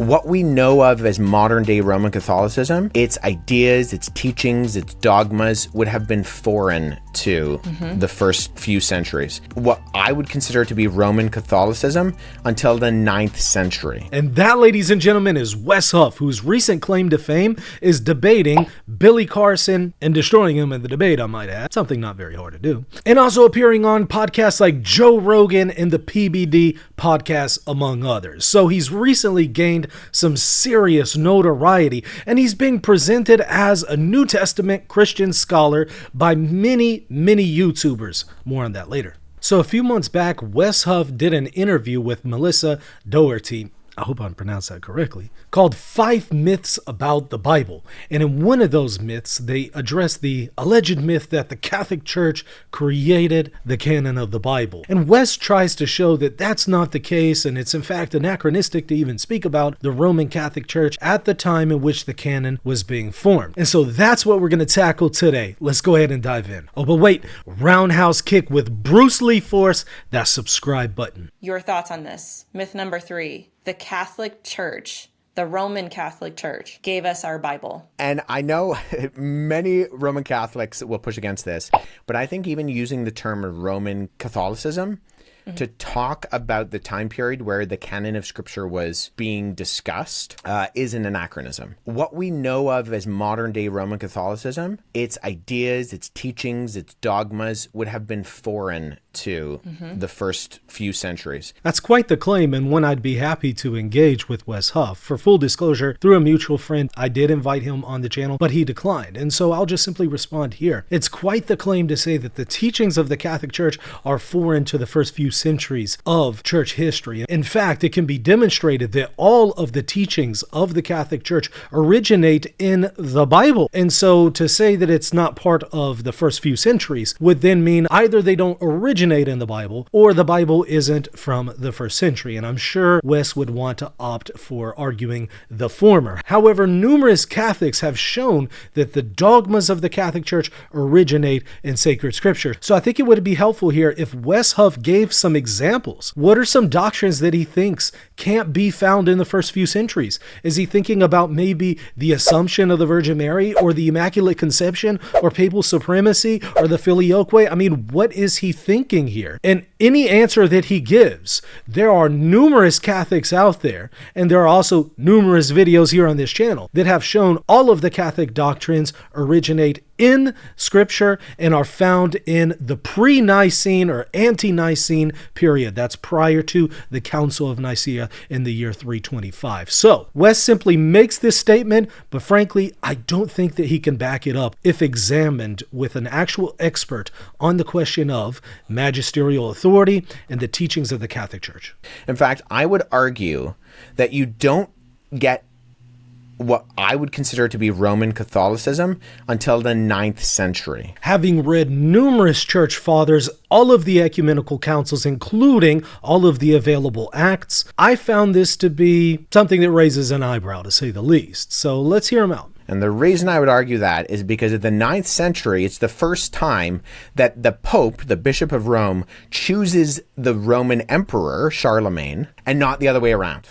What we know of as modern day Roman Catholicism, its ideas, its teachings, its dogmas would have been foreign to the first few centuries. What I would consider to be Roman Catholicism until the 9th century. And that, ladies and gentlemen, is Wes Huff, whose recent claim to fame is debating Billy Carson and destroying him in the debate, I might add. Something not very hard to do. And also appearing on podcasts like Joe Rogan and the PBD podcast, among others. So he's recently gained some serious notoriety, and he's being presented as a New Testament Christian scholar by many YouTubers. More on that later. So a few months back, Wes Huff did an interview with Melissa Doherty, I hope I pronounced that correctly, called 5 Myths About the Bible. And in one of those myths, they address the alleged myth that the Catholic Church created the canon of the Bible. And Wes tries to show that that's not the case, and it's in fact anachronistic to even speak about the Roman Catholic Church at the time in which the canon was being formed. And so that's what we're going to tackle today. Let's go ahead and dive in. Oh, but wait, roundhouse kick with Bruce Lee force, that subscribe button. Your thoughts on this? Myth number 3. The Catholic Church, the Roman Catholic Church, gave us our Bible. And I know many Roman Catholics will push against this, but I think even using the term Roman Catholicism to talk about the time period where the canon of Scripture was being discussed is an anachronism. What we know of as modern day Roman Catholicism, its ideas, its teachings, its dogmas would have been foreign to the first few centuries. That's quite the claim, and one I'd be happy to engage with Wes Huff. For full disclosure, through a mutual friend, I did invite him on the channel, but he declined, and so I'll just simply respond here. It's quite the claim to say that the teachings of the Catholic Church are foreign to the first few centuries of church history. In fact, it can be demonstrated that all of the teachings of the Catholic Church originate in the Bible. And so to say that it's not part of the first few centuries would then mean either they don't originate in the Bible or the Bible isn't from the first century. And I'm sure Wes would want to opt for arguing the former. However, numerous Catholics have shown that the dogmas of the Catholic Church originate in sacred scripture. So I think it would be helpful here if Wes Huff gave some examples. What are some doctrines that he thinks can't be found in the first few centuries? Is he thinking about maybe the Assumption of the Virgin Mary, or the Immaculate Conception, or papal supremacy, or the Filioque? I mean, what is he thinking here? And any answer that he gives, there are numerous Catholics out there, and there are also numerous videos here on this channel that have shown all of the Catholic doctrines originate in Scripture and are found in the pre-Nicene or ante-Nicene period. That's prior to the Council of Nicaea in the year 325. So Wes simply makes this statement, but frankly, I don't think that he can back it up if examined with an actual expert on the question of magisterial authority and the teachings of the Catholic Church. In fact, I would argue that you don't get what I would consider to be Roman Catholicism until the 9th century. Having read numerous church fathers, all of the ecumenical councils, including all of the available acts, I found this to be something that raises an eyebrow, to say the least. So let's hear him out. And the reason I would argue that is because of the 9th century, it's the first time that the Pope, the Bishop of Rome, chooses the Roman Emperor, Charlemagne, and not the other way around.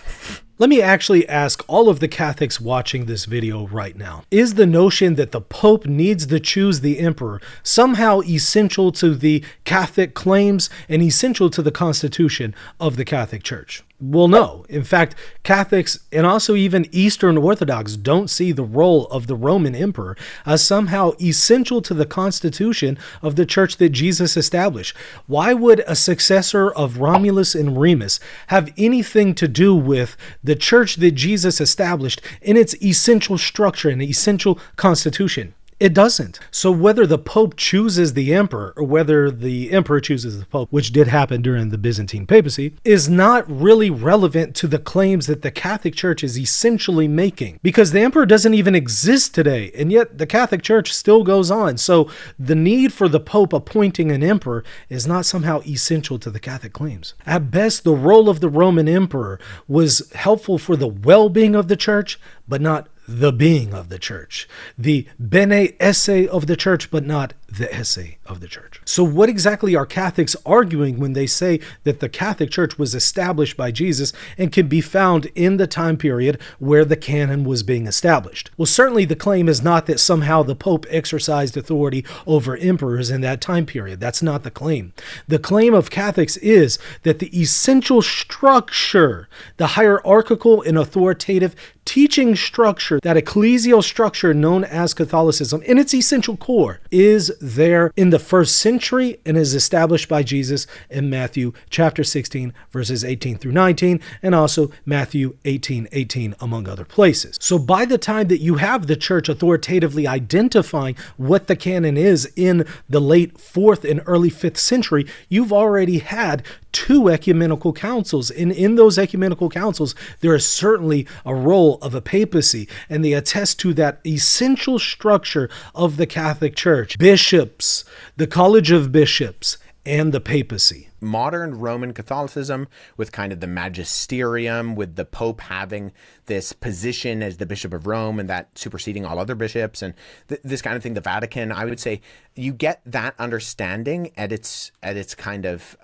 Let me actually ask all of the Catholics watching this video right now. Is the notion that the Pope needs to choose the emperor somehow essential to the Catholic claims and essential to the Constitution of the Catholic Church? Well, no. In fact, Catholics and also even Eastern Orthodox don't see the role of the Roman emperor as somehow essential to the constitution of the church that Jesus established. Why would a successor of Romulus and Remus have anything to do with the church that Jesus established in its essential structure and essential constitution? It doesn't. So whether the Pope chooses the emperor or whether the emperor chooses the Pope, which did happen during the Byzantine papacy, is not really relevant to the claims that the Catholic Church is essentially making, because the emperor doesn't even exist today, and yet the Catholic Church still goes on. So the need for the Pope appointing an emperor is not somehow essential to the Catholic claims. At best, the role of the Roman emperor was helpful for the well-being of the church, but not the being of the church, the bene esse of the church, but not the essay of the church. So what exactly are Catholics arguing when they say that the Catholic Church was established by Jesus and can be found in the time period where the canon was being established? Well, certainly the claim is not that somehow the Pope exercised authority over emperors in that time period. That's not the claim. The claim of Catholics is that the essential structure, the hierarchical and authoritative teaching structure, that ecclesial structure known as Catholicism, in its essential core, is there in the first century and is established by Jesus in Matthew chapter 16, verses 18 through 19, and also Matthew 18:18, among other places. So by the time that you have the church authoritatively identifying what the canon is in the late 4th and early 5th century, you've already had 2 ecumenical councils. And in those ecumenical councils, there is certainly a role of a papacy, and they attest to that essential structure of the Catholic Church: bishops, the College of Bishops, and the papacy. Modern Roman Catholicism, with kind of the Magisterium, with the Pope having this position as the Bishop of Rome and that superseding all other bishops, and this kind of thing, the Vatican, I would say you get that understanding at its kind of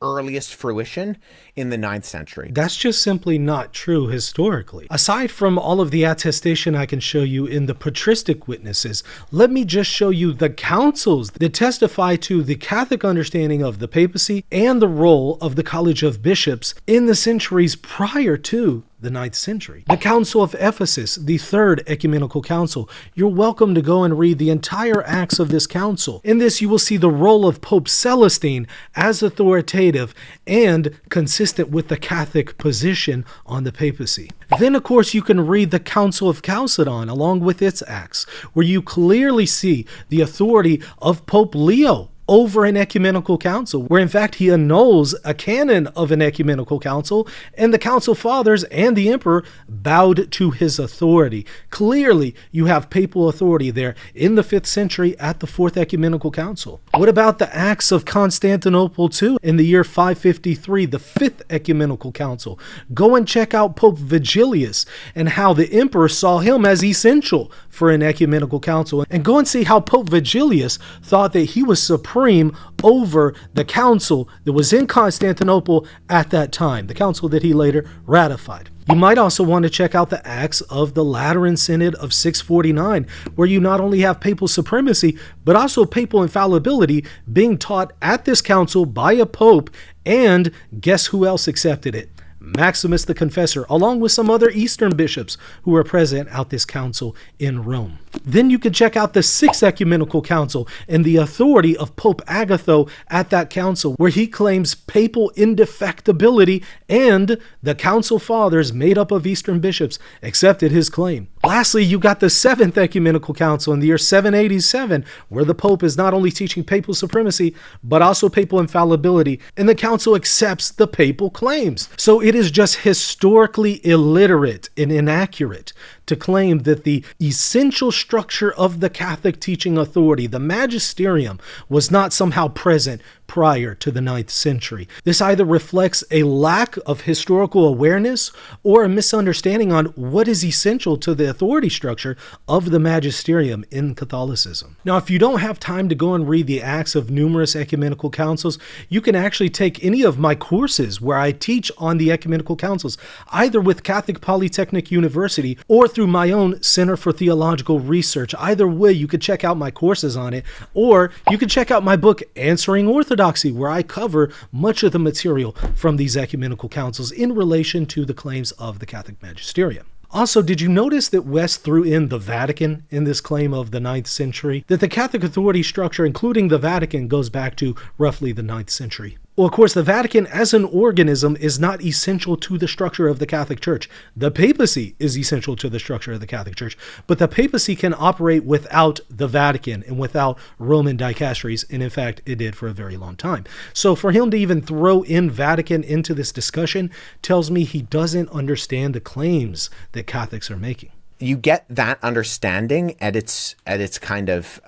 earliest fruition in the 9th century. That's just simply not true historically. Aside from all of the attestation I can show you in the patristic witnesses, let me just show you the councils that testify to the Catholic understanding of the papacy and the role of the College of Bishops in the centuries prior to the 9th century. The Council of Ephesus, the 3rd ecumenical council. You're welcome to go and read the entire acts of this council. In this, you will see the role of Pope Celestine as authoritative and consistent with the Catholic position on the papacy. Then, of course, you can read the Council of Chalcedon along with its acts, where you clearly see the authority of Pope Leo over an ecumenical council, where in fact he annuls a canon of an ecumenical council, and the council fathers and the emperor bowed to his authority. Clearly, you have papal authority there in the 5th century at the 4th ecumenical council. What about the Acts of Constantinople too in the year 553, the 5th ecumenical council? Go and check out Pope Vigilius and how the emperor saw him as essential for an ecumenical council, and go and see how Pope Vigilius thought that he was supreme over the council that was in Constantinople at that time, the council that he later ratified. You might also want to check out the Acts of the Lateran Synod of 649, where you not only have papal supremacy, but also papal infallibility being taught at this council by a pope, and guess who else accepted it? Maximus the Confessor, along with some other Eastern bishops who were present at this council in Rome. Then you can check out the 6th Ecumenical Council and the authority of Pope Agatho at that council, where he claims papal indefectibility, and the council fathers, made up of Eastern bishops, accepted his claim. Lastly, you got the 7th Ecumenical Council in the year 787, where the Pope is not only teaching papal supremacy, but also papal infallibility, and the council accepts the papal claims. So it is just historically illiterate and inaccurate to claim that the essential structure of the Catholic teaching authority, the Magisterium, was not somehow present prior to the 9th century. This either reflects a lack of historical awareness or a misunderstanding on what is essential to the authority structure of the Magisterium in Catholicism. Now, if you don't have time to go and read the acts of numerous ecumenical councils, you can actually take any of my courses where I teach on the ecumenical councils, either with Catholic Polytechnic University or through my own Center for Theological Research. Either way, you could check out my courses on it, or you can check out my book, Answering Orthodoxy, where I cover much of the material from these ecumenical councils in relation to the claims of the Catholic Magisterium. Also, did you notice that Wes threw in the Vatican in this claim of the 9th century? That the Catholic authority structure, including the Vatican, goes back to roughly the 9th century. Well, of course, the Vatican as an organism is not essential to the structure of the Catholic Church. The papacy is essential to the structure of the Catholic Church, but the papacy can operate without the Vatican and without Roman dicasteries, and in fact, it did for a very long time. So for him to even throw in Vatican into this discussion tells me he doesn't understand the claims that Catholics are making. You get that understanding at its kind of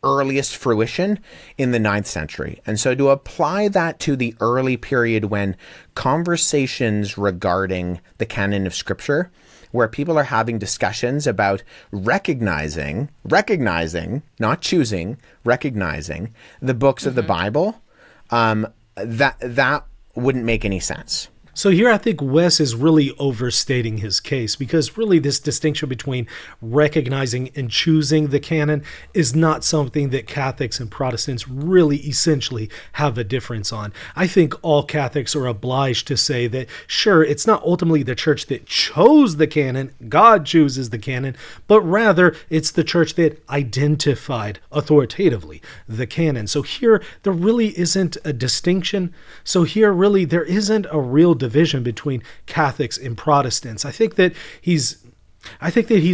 earliest fruition in the 9th century. And so to apply that to the early period when conversations regarding the canon of Scripture where people are having discussions about recognizing, not choosing, recognizing the books of the Bible, that wouldn't make any sense. So here I think Wes is really overstating his case, because really this distinction between recognizing and choosing the canon is not something that Catholics and Protestants really essentially have a difference on. I think all Catholics are obliged to say that, sure, it's not ultimately the church that chose the canon, God chooses the canon, but rather it's the church that identified authoritatively the canon. So here there really isn't a distinction. So here really there isn't a real division between Catholics and Protestants. I think that he's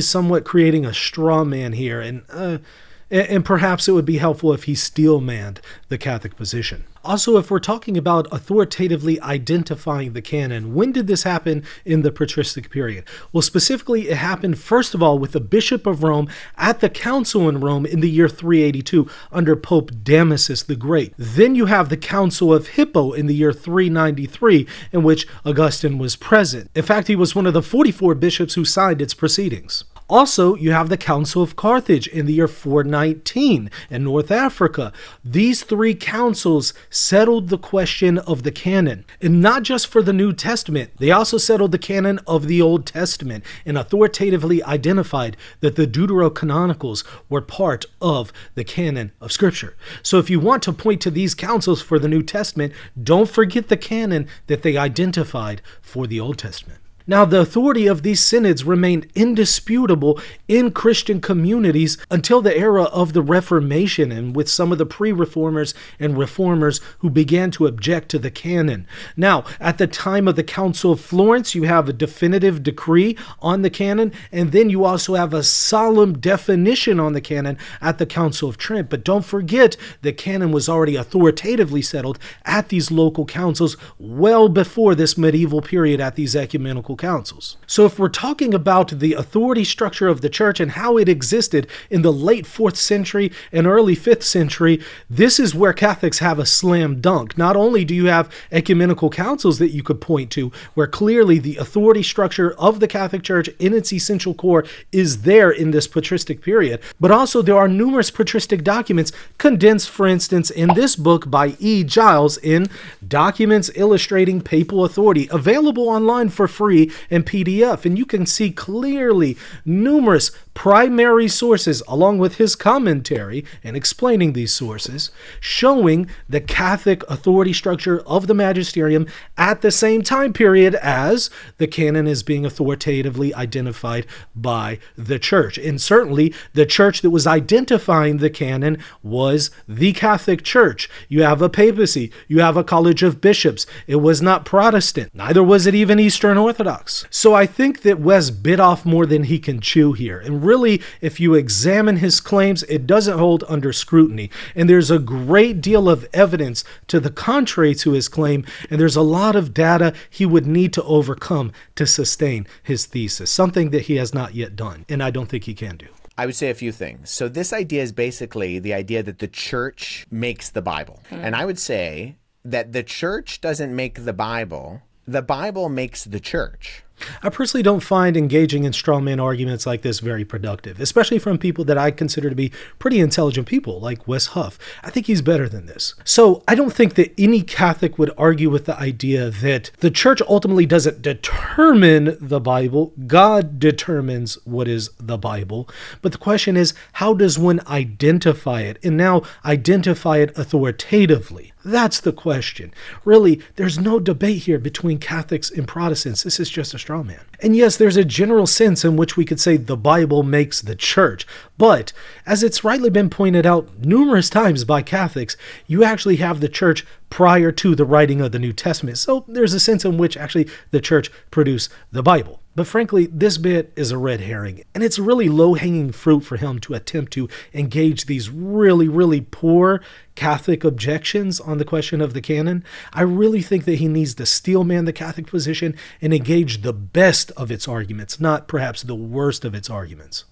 somewhat creating a straw man here, and perhaps it would be helpful if he steel-manned the Catholic position. Also, if we're talking about authoritatively identifying the canon, when did this happen in the patristic period? Well, specifically, it happened first of all with the Bishop of Rome at the Council in Rome in the year 382 under Pope Damasus the Great. Then you have the Council of Hippo in the year 393, in which Augustine was present. In fact, he was one of the 44 bishops who signed its proceedings. Also, you have the Council of Carthage in the year 419 in North Africa. These three councils settled the question of the canon, and not just for the New Testament. They also settled the canon of the Old Testament and authoritatively identified that the Deuterocanonicals were part of the canon of Scripture. So if you want to point to these councils for the New Testament, don't forget the canon that they identified for the Old Testament. Now, the authority of these synods remained indisputable in Christian communities until the era of the Reformation, and with some of the pre-reformers and reformers who began to object to the canon. Now, at the time of the Council of Florence, you have a definitive decree on the canon, and then you also have a solemn definition on the canon at the Council of Trent. But don't forget, the canon was already authoritatively settled at these local councils well before this medieval period at these ecumenical councils. So if we're talking about the authority structure of the church and how it existed in the late 4th century and early 5th century, this is where Catholics have a slam dunk. Not only do you have ecumenical councils that you could point to, where clearly the authority structure of the Catholic Church in its essential core is there in this patristic period, but also there are numerous patristic documents condensed, for instance, in this book by E. Giles in Documents Illustrating Papal Authority, available online for free in PDF, and you can see clearly numerous primary sources along with his commentary and explaining these sources, showing the Catholic authority structure of the Magisterium at the same time period as the canon is being authoritatively identified by the church. And certainly the church that was identifying the canon was the Catholic Church. You have a papacy, you have a college of bishops. It was not Protestant, neither was it even Eastern Orthodox. So I think that Wes bit off more than he can chew here. And really, if you examine his claims, it doesn't hold under scrutiny. And there's a great deal of evidence to the contrary to his claim, and there's a lot of data he would need to overcome to sustain his thesis, something that he has not yet done, and I don't think he can do. I would say a few things. So this idea is basically the idea that the church makes the Bible. And I would say that the church doesn't make the Bible makes the church. I personally don't find engaging in strawman arguments like this very productive, especially from people that I consider to be pretty intelligent people, like Wes Huff. I think he's better than this. So I don't think that any Catholic would argue with the idea that the church ultimately doesn't determine the Bible. God determines what is the Bible. But the question is, how does one identify it? And now identify it authoritatively. That's the question. Really, there's no debate here between Catholics and Protestants. This is just a straw man. And yes, there's a general sense in which we could say the Bible makes the church. But as it's rightly been pointed out numerous times by Catholics, you actually have the church prior to the writing of the New Testament. So there's a sense in which actually the church produced the Bible. But frankly, this bit is a red herring, and it's really low-hanging fruit for him to attempt to engage these really, really poor Catholic objections on the question of the canon. I really think that he needs to steelman the Catholic position and engage the best of its arguments, not perhaps the worst of its arguments.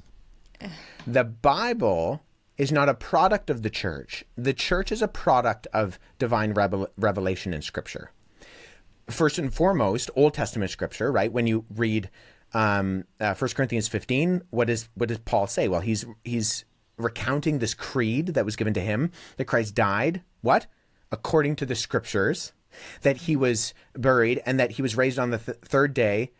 The Bible is not a product of the church. The church is a product of divine revelation in Scripture. First and foremost, Old Testament Scripture, right? When you read 1 Corinthians 15, what does Paul say? Well, he's recounting this creed that was given to him, that Christ died, what? According to the scriptures, that he was buried, and that he was raised on the third day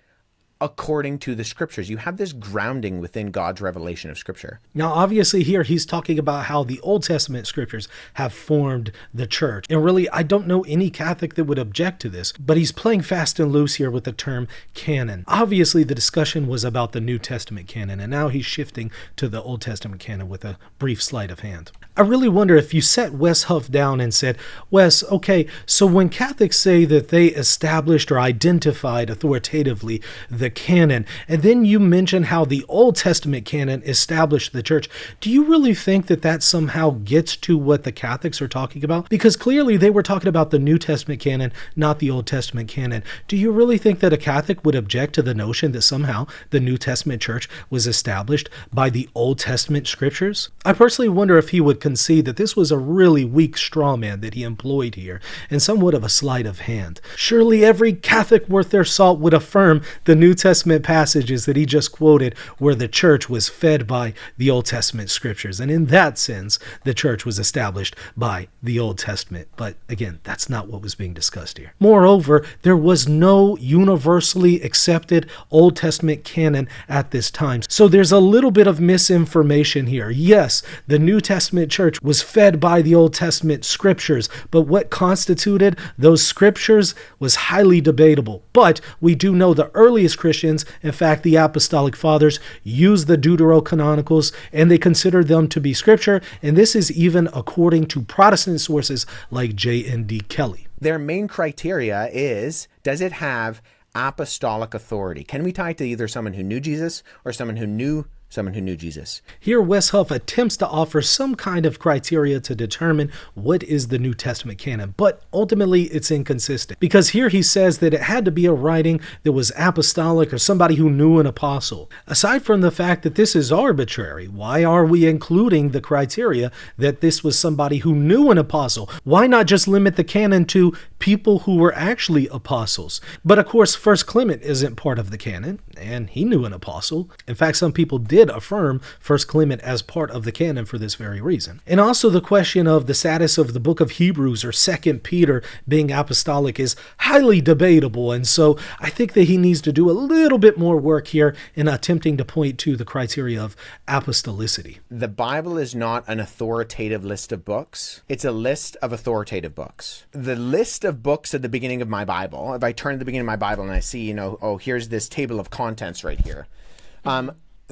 according to the scriptures. You have this grounding within God's revelation of scripture. Now, obviously here he's talking about how the Old Testament scriptures have formed the church. And really, I don't know any Catholic that would object to this, but he's playing fast and loose here with the term canon. Obviously, the discussion was about the New Testament canon, and now he's shifting to the Old Testament canon with a brief sleight of hand. I really wonder if you set Wes Huff down and said, Wes, okay, so when Catholics say that they established or identified authoritatively the canon, and then you mention how the Old Testament canon established the church, do you really think that that somehow gets to what the Catholics are talking about? Because clearly they were talking about the New Testament canon, not the Old Testament canon. Do you really think that a Catholic would object to the notion that somehow the New Testament church was established by the Old Testament scriptures? I personally wonder if he would concede that this was a really weak straw man that he employed here, and somewhat of a sleight of hand. Surely every Catholic worth their salt would affirm the New Testament passages that he just quoted, where the church was fed by the Old Testament scriptures. And in that sense, the church was established by the Old Testament. But again, that's not what was being discussed here. Moreover, there was no universally accepted Old Testament canon at this time. So there's a little bit of misinformation here. Yes, the New Testament church was fed by the Old Testament scriptures, but what constituted those scriptures was highly debatable. But we do know the earliest Christians, in fact, the Apostolic Fathers, used the Deuterocanonicals, and they considered them to be scripture, and this is even according to Protestant sources like J.N.D. Kelly. Their main criteria is, does it have apostolic authority? Can we tie it to either someone who knew Jesus or someone who knew Jesus? Here, Wes Huff attempts to offer some kind of criteria to determine what is the New Testament canon, but ultimately it's inconsistent, because here he says that it had to be a writing that was apostolic or somebody who knew an apostle. Aside from the fact that this is arbitrary, why are we including the criteria that this was somebody who knew an apostle? Why not just limit the canon to people who were actually apostles? But of course, First Clement isn't part of the canon, and he knew an apostle. In fact, some people did affirm First Clement as part of the canon for this very reason. And also the question of the status of the book of Hebrews or 2 Peter being apostolic is highly debatable, and so I think that he needs to do a little bit more work here in attempting to point to the criteria of apostolicity. The Bible is not an authoritative list of books. It's a list of authoritative books. The list of books at the beginning of my Bible, if I turn to the beginning of my Bible and I see, oh, here's this table of contents right here.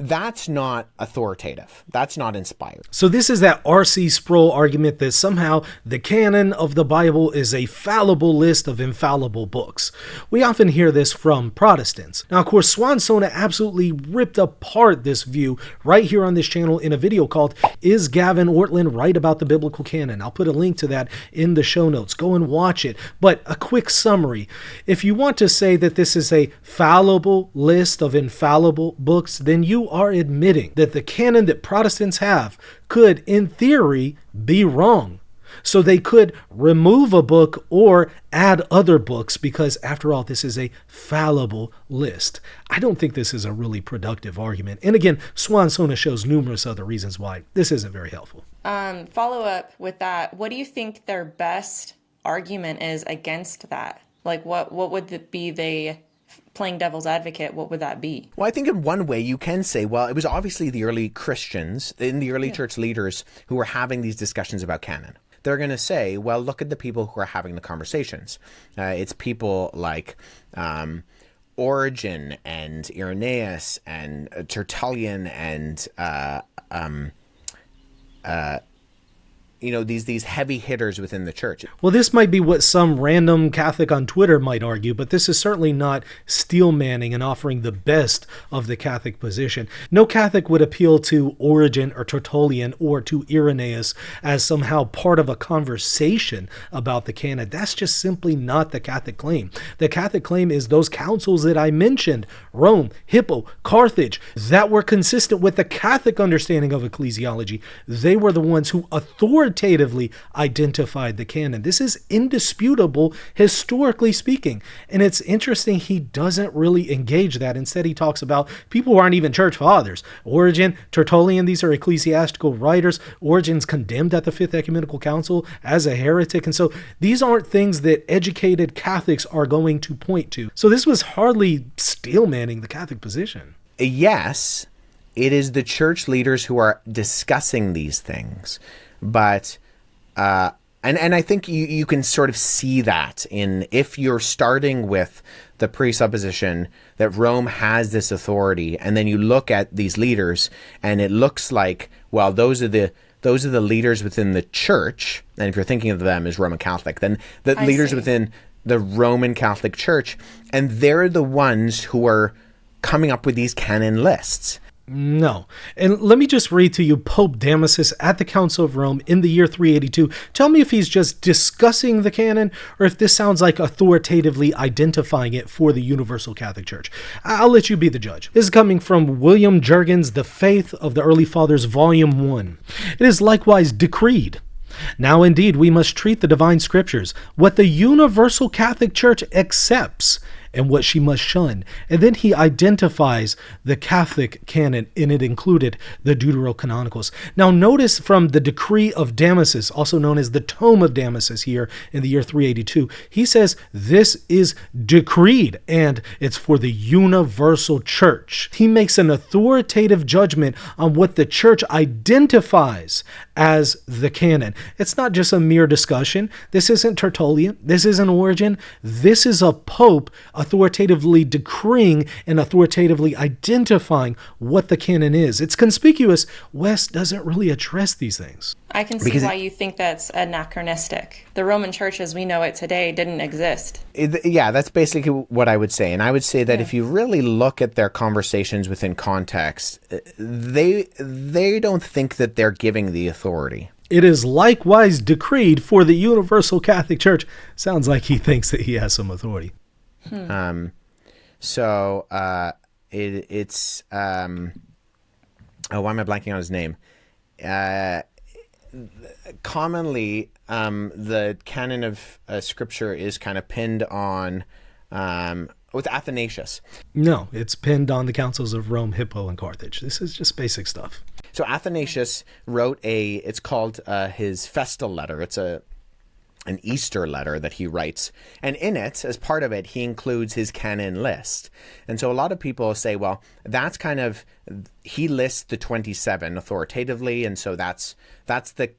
That's not authoritative. That's not inspired. So this is that R.C. Sproul argument that somehow the canon of the Bible is a fallible list of infallible books. We often hear this from Protestants. Now, of course, Swansona absolutely ripped apart this view right here on this channel in a video called Is Gavin Ortlund Right About the Biblical Canon? I'll put a link to that in the show notes. Go and watch it. But a quick summary. If you want to say that this is a fallible list of infallible books, then you are admitting that the canon that Protestants have could, in theory, be wrong. So they could remove a book or add other books because, after all, this is a fallible list. I don't think this is a really productive argument. And again, Swansona shows numerous other reasons why this isn't very helpful. Follow up with that. What do you think their best argument is against that? Like, what would it be they... Playing devil's advocate, what would that be? Well, I think in one way you can say, well, it was obviously the early Christians and the early church leaders who were having these discussions about canon. They're going to say, well, look at the people who are having the conversations. It's people like Origen and Irenaeus and Tertullian and these heavy hitters within the church. Well, this might be what some random Catholic on Twitter might argue, but this is certainly not steel manning and offering the best of the Catholic position. No Catholic would appeal to Origen or Tertullian or to Irenaeus as somehow part of a conversation about the canon. That's just simply not the Catholic claim. The Catholic claim is those councils that I mentioned, Rome, Hippo, Carthage, that were consistent with the Catholic understanding of ecclesiology. They were the ones who authoritatively authoritatively identified the canon. This is indisputable, historically speaking. And it's interesting he doesn't really engage that. Instead, he talks about people who aren't even church fathers. Origen, Tertullian, these are ecclesiastical writers. Origen's condemned at the Fifth Ecumenical Council as a heretic. And so these aren't things that educated Catholics are going to point to. So this was hardly steelmanning the Catholic position. Yes, it is the church leaders who are discussing these things, but and I think you can sort of see that in if you're starting with the presupposition that Rome has this authority, and then you look at these leaders, and it looks like, well, those are the leaders within the church, and if you're thinking of them as Roman Catholic, then the leaders within the Roman Catholic Church, and they're the ones who are coming up with these canon lists. No. And let me just read to you Pope Damasus at the Council of Rome in the year 382. Tell me if he's just discussing the canon or if this sounds like authoritatively identifying it for the Universal Catholic Church. I'll let you be the judge. This is coming from William Jurgen's The Faith of the Early Fathers, Volume 1. It is likewise decreed. Now indeed we must treat the divine scriptures, what the Universal Catholic Church accepts, and what she must shun. And then he identifies the Catholic canon, and it included the Deuterocanonicals. Now notice from the Decree of Damasus, also known as the Tome of Damasus here in the year 382, he says this is decreed, and it's for the universal church. He makes an authoritative judgment on what the church identifies as the canon. It's not just a mere discussion. This isn't Tertullian. This isn't Origen. This is a pope authoritatively decreeing and authoritatively identifying what the canon is. It's conspicuous. Wes doesn't really address these things. I can see why you think that's anachronistic. The Roman Church as we know it today didn't exist. Yeah, that's basically what I would say. And I would say that if you really look at their conversations within context, they don't think that they're giving the authority. It is likewise decreed for the Universal Catholic Church. Sounds like he thinks that he has some authority. It's why am I blanking on his name? Commonly, the canon of scripture is kind of pinned on with Athanasius. No, it's pinned on the councils of Rome, Hippo, and Carthage. This is just basic stuff. So Athanasius wrote it's called his festal letter. It's an Easter letter that he writes. And in it, as part of it, he includes his canon list. And so a lot of people say, well, that's kind of, he lists the 27 authoritatively. And so that's the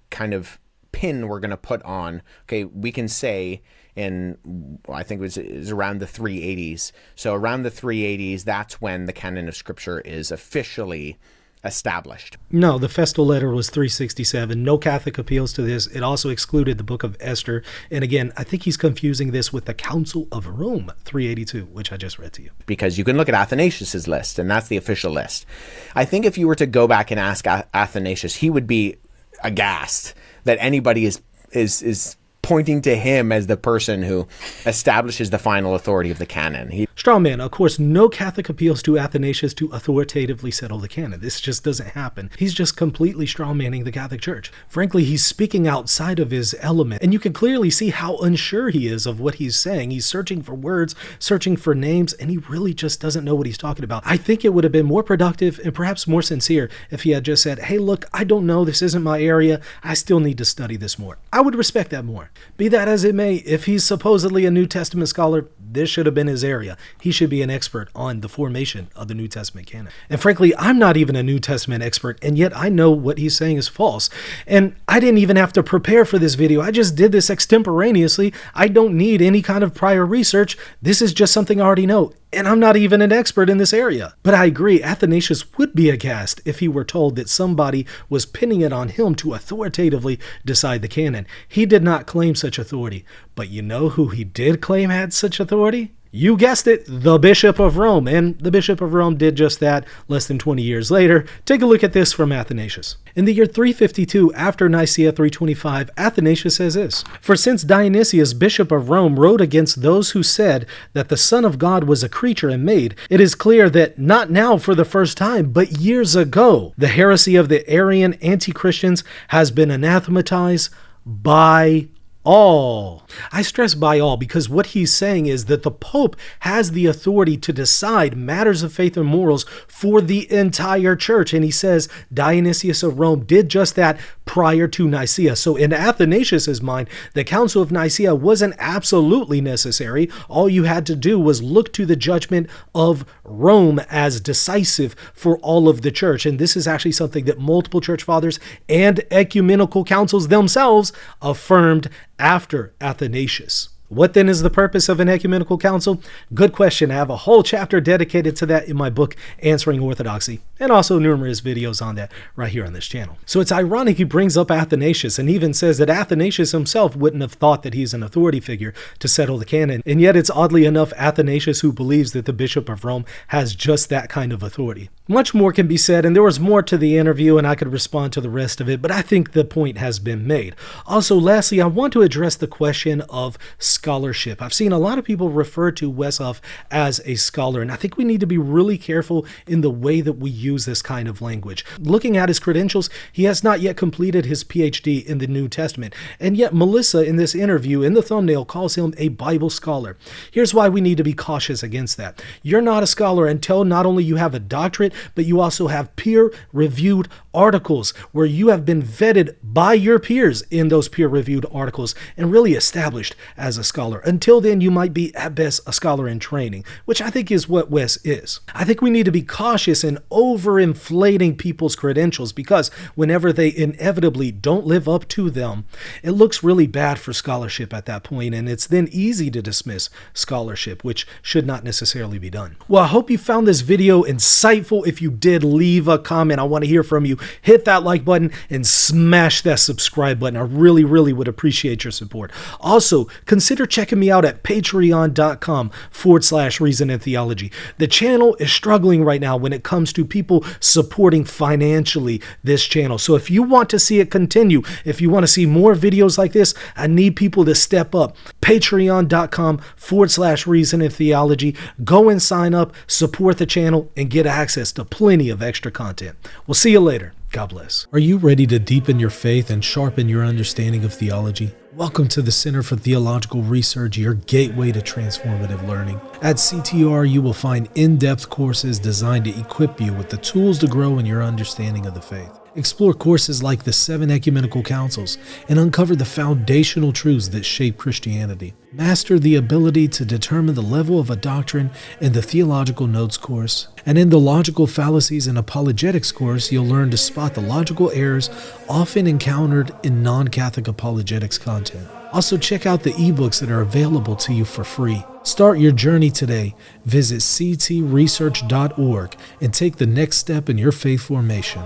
kind of pin we're going to put on. Okay, we can say I think it was around the 380s. So around the 380s, that's when the canon of scripture is officially established. No, the festal letter was 367. No Catholic appeals to this. It also excluded the book of Esther. And again, I think he's confusing this with the Council of Rome 382, which I just read to you. Because you can look at Athanasius's list, and that's the official list. I think if you were to go back and ask Athanasius, he would be aghast that anybody is pointing to him as the person who establishes the final authority of the canon. Straw man, of course, no Catholic appeals to Athanasius to authoritatively settle the canon. This just doesn't happen. He's just completely straw manning the Catholic Church. Frankly, he's speaking outside of his element, and you can clearly see how unsure he is of what he's saying. He's searching for words, searching for names, and he really just doesn't know what he's talking about. I think it would have been more productive and perhaps more sincere if he had just said, hey, look, I don't know, this isn't my area, I still need to study this more. I would respect that more. Be that as it may, if he's supposedly a New Testament scholar, this should have been his area. He should be an expert on the formation of the New Testament canon. And frankly, I'm not even a New Testament expert, and yet I know what he's saying is false. And I didn't even have to prepare for this video. I just did this extemporaneously. I don't need any kind of prior research. This is just something I already know. And I'm not even an expert in this area. But I agree, Athanasius would be aghast if he were told that somebody was pinning it on him to authoritatively decide the canon. He did not claim such authority. But you know who he did claim had such authority? You guessed it, the Bishop of Rome. And the Bishop of Rome did just that less than 20 years later. Take a look at this from Athanasius. In the year 352 after Nicaea 325, Athanasius says this: "For since Dionysius, Bishop of Rome, wrote against those who said that the Son of God was a creature and made, it is clear that not now for the first time, but years ago, the heresy of the Arian anti-Christians has been anathematized by all." I stress by all because what he's saying is that the Pope has the authority to decide matters of faith and morals for the entire church. And he says Dionysius of Rome did just that prior to Nicaea. So in Athanasius's mind, the Council of Nicaea wasn't absolutely necessary. All you had to do was look to the judgment of Rome as decisive for all of the church. And this is actually something that multiple church fathers and ecumenical councils themselves affirmed after Athanasius. What then is the purpose of an ecumenical council? Good question. I have a whole chapter dedicated to that in my book, Answering Orthodoxy, and also numerous videos on that right here on this channel. So it's ironic he brings up Athanasius and even says that Athanasius himself wouldn't have thought that he's an authority figure to settle the canon. And yet it's oddly enough Athanasius who believes that the Bishop of Rome has just that kind of authority. Much more can be said, and there was more to the interview, and I could respond to the rest of it, but I think the point has been made. Also, lastly, I want to address the question of scholarship. I've seen a lot of people refer to Wes Huff as a scholar, and I think we need to be really careful in the way that we use this kind of language. Looking at his credentials, he has not yet completed his PhD in the New Testament, and yet Melissa in this interview in the thumbnail calls him a Bible scholar. Here's why we need to be cautious against that. You're not a scholar until not only you have a doctorate, but you also have peer-reviewed articles where you have been vetted by your peers in those peer-reviewed articles and really established as a scholar. Until then, you might be at best a scholar in training, which I think is what Wes is. I think we need to be cautious in overinflating people's credentials because whenever they inevitably don't live up to them, it looks really bad for scholarship at that point, and it's then easy to dismiss scholarship, which should not necessarily be done. Well, I hope you found this video insightful. If you did, leave a comment. I want to hear from you. Hit that like button and smash that subscribe button. I really would appreciate your support. Also, consider checking me out at patreon.com/reason and theology. The channel is struggling right now when it comes to people supporting financially this channel. So if you want to see it continue, if you want to see more videos like this, I need people to step up. Patreon.com/reason and theology. Go and sign up, support the channel, and get access to plenty of extra content. We'll see you later. God bless. Are you ready to deepen your faith and sharpen your understanding of theology? Welcome to the Center for Theological Research, your gateway to transformative learning. At CTR, you will find in-depth courses designed to equip you with the tools to grow in your understanding of the faith. Explore courses like the 7 Ecumenical Councils and uncover the foundational truths that shape Christianity. Master the ability to determine the level of a doctrine in the Theological Notes course. And in the Logical Fallacies and Apologetics course, you'll learn to spot the logical errors often encountered in non-Catholic apologetics content. Also, check out the ebooks that are available to you for free. Start your journey today. Visit ctresearch.org and take the next step in your faith formation.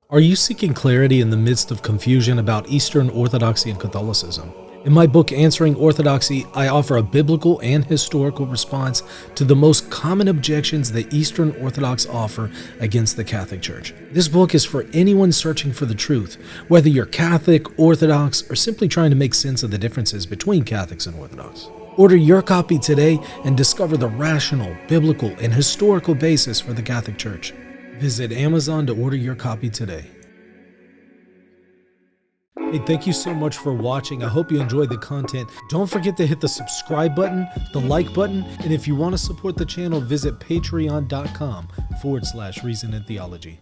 Are you seeking clarity in the midst of confusion about Eastern Orthodoxy and Catholicism? In my book, Answering Orthodoxy, I offer a biblical and historical response to the most common objections that Eastern Orthodox offer against the Catholic Church. This book is for anyone searching for the truth, whether you're Catholic, Orthodox, or simply trying to make sense of the differences between Catholics and Orthodox. Order your copy today and discover the rational, biblical, and historical basis for the Catholic Church. Visit Amazon to order your copy today. Hey, thank you so much for watching. I hope you enjoyed the content. Don't forget to hit the subscribe button, the like button, and if you want to support the channel, visit patreon.com/reason and theology.